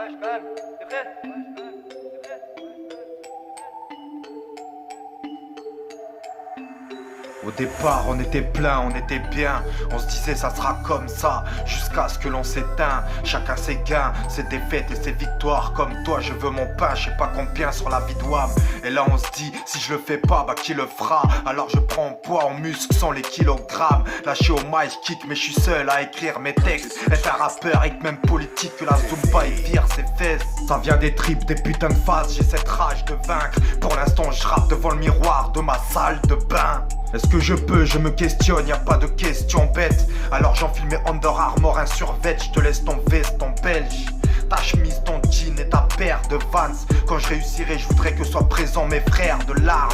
je calme. T'es prêt? Au départ on était plein, on était bien. On se disait ça sera comme ça, jusqu'à ce que l'on s'éteint. Chacun ses gains, ses défaites et ses victoires. Comme toi je veux mon pain, je sais pas combien sur la vie de Wam. Et là on se dit, si je le fais pas, bah qui le fera? Alors je prends poids en muscle sans les kilogrammes. Lâché au mic, je kick mais je suis seul à écrire mes textes. Être un rappeur et même politique que la Zumba et vire ses fesses. Ça vient des tripes, des putains de phases, j'ai cette rage de vaincre. Pour l'instant je rappe devant le miroir de ma salle de bain. Est-ce que je peux, je me questionne, y'a pas de question bête. Alors j'enfile mes Under Armour, un survêt, je te laisse ton veste, ton belge. Ta chemise, ton jean et ta paire de Vans. Quand je réussirai, je voudrais que soient présents mes frères de larmes.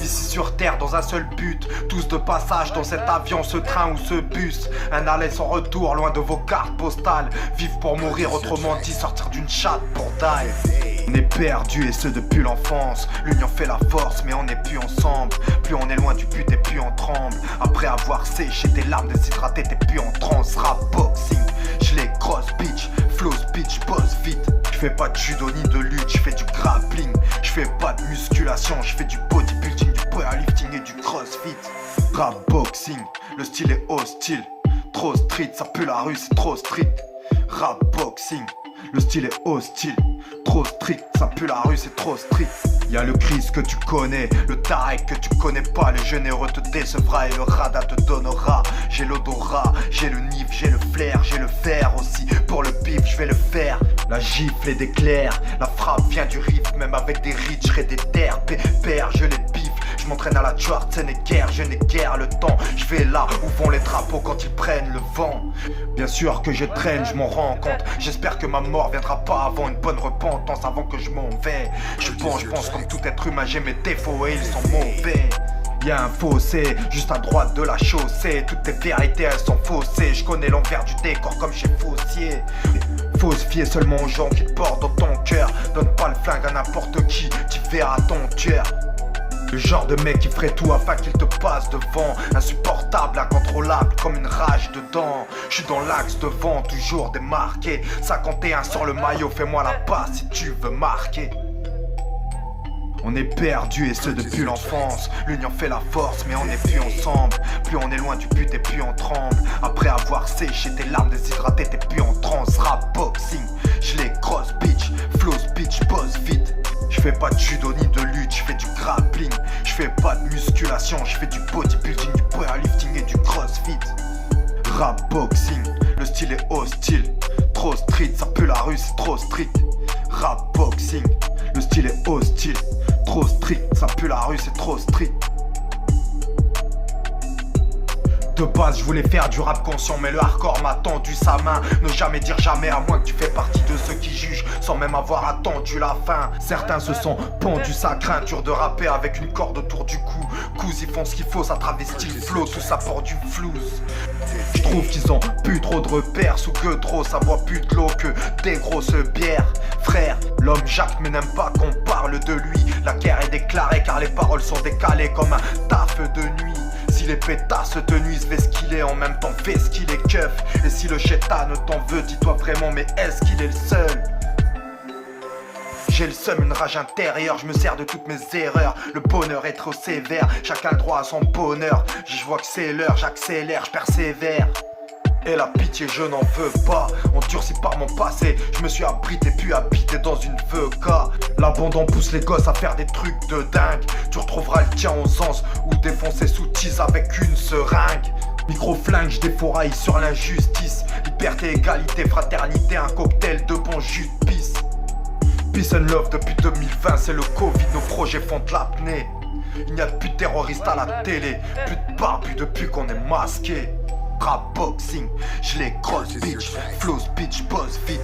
Ici sur terre, dans un seul but, tous de passage dans cet avion, ce train ou ce bus. Un aller sans retour, loin de vos cartes postales. Vivre pour mourir, autrement dit, sortir d'une chatte pour die. On est perdu et ce depuis l'enfance. L'union fait la force mais on n'est plus ensemble. Plus on est loin du but et plus on tremble. Après avoir séché tes larmes déshydratées, t'es plus en transe. Rap boxing, je les cross bitch, flow bitch, boss vite. Je fais pas de judo ni de lutte, je fais du grappling. Je fais pas de musculation, je fais du bodybuilding, du powerlifting et du crossfit. Rap boxing, le style est hostile. Trop street, ça pue la rue, c'est trop strict. Rap boxing, le style est hostile. Trop strict, ça pue la rue, c'est trop strict. Y'a le Chris que tu connais, le Tarek que tu connais pas. Le généreux te décevra et le Rada te donnera. J'ai l'odorat, j'ai le nif, j'ai le flair, j'ai le fer aussi. Pour le bif, je vais le faire. La gifle et d'éclairs, la frappe vient du riff. Même avec des riches, je des terres. Pépère, je les biffe. Je m'entraîne à la Schwarzenegger, je n'ai guère le temps. Je vais là où vont les drapeaux quand ils prennent le vent. Bien sûr que je traîne, je m'en rends compte. J'espère que ma mort viendra pas avant une bonne repentance, avant que je m'en vais. Je pense comme tout être humain, j'ai mes défauts et ils sont mauvais. Y'a un fossé, juste à droite de la chaussée. Toutes tes vérités elles sont faussées. Je connais l'envers du décor comme chez Fossier. Faut se fier seulement aux gens qui te portent dans ton cœur. Donne pas le flingue à n'importe qui, tu verras ton tueur. Le genre de mec qui ferait tout afin qu'il te passe devant. Insupportable, incontrôlable comme une rage dedans. Je suis dans l'axe devant, toujours démarqué. 51 sur le maillot, fais-moi la passe si tu veux marquer. On est perdu et ce depuis l'enfance. L'union fait la force mais on n'est plus ensemble. Plus on est loin du but et plus on tremble. Après avoir séché tes larmes déshydratées, t'es plus en transe. Rap boxing, je les cross bitch, flow bitch, boss vite. Je fais pas de judo ni de lutte, je fais du grappling. Je fais pas de musculation, je fais du bodybuilding, du powerlifting et du crossfit. Rap boxing, le style est hostile. Trop street, ça pue la rue, c'est trop strict. Rap boxing, le style est hostile. Trop strict, ça pue la rue, c'est trop strict. De base, je voulais faire du rap conscient, mais le hardcore m'a tendu sa main. Ne jamais dire jamais, à moins que tu fais partie de ceux qui jugent sans même avoir attendu la fin. Certains se sont pendus sa crainte, dur de rapper avec une corde autour du cou. Coups, ils font ce qu'il faut, ça travestit le flow, tout ça pour du flouze. Je trouve qu'ils ont plus trop de repères, sous que trop, ça boit plus de l'eau que des grosses bières. Frère, l'homme Jacques mais n'aime pas qu'on parle de lui. La guerre est déclarée car les paroles sont décalées comme un taf de nuit. Si les pétasses te nuisent, fais ce qu'il est, en même temps fais ce qu'il est keuf. Et si le chétan ne t'en veut, dis-toi vraiment, mais est-ce qu'il est le seul? J'ai le seum, une rage intérieure, je me sers de toutes mes erreurs. Le bonheur est trop sévère, chacun a le droit à son bonheur. Je vois que c'est l'heure, j'accélère, je persévère. Et la pitié je n'en veux pas, endurci par mon passé. Je me suis abrité puis habité dans une VK. L'abandon pousse les gosses à faire des trucs de dingue. Tu retrouveras le tien aux anses ou défoncer sous tease avec une seringue. Micro-flingue, je défouraille sur l'injustice. Liberté, égalité, fraternité, un cocktail de bon jus de pisse. Peace and love depuis 2020, c'est le Covid, nos projets font de l'apnée. Il n'y a plus de terroristes à la télé, plus de barbus depuis qu'on est masqué. Rap boxing, je les cross bitch, flow bitch, boss vite.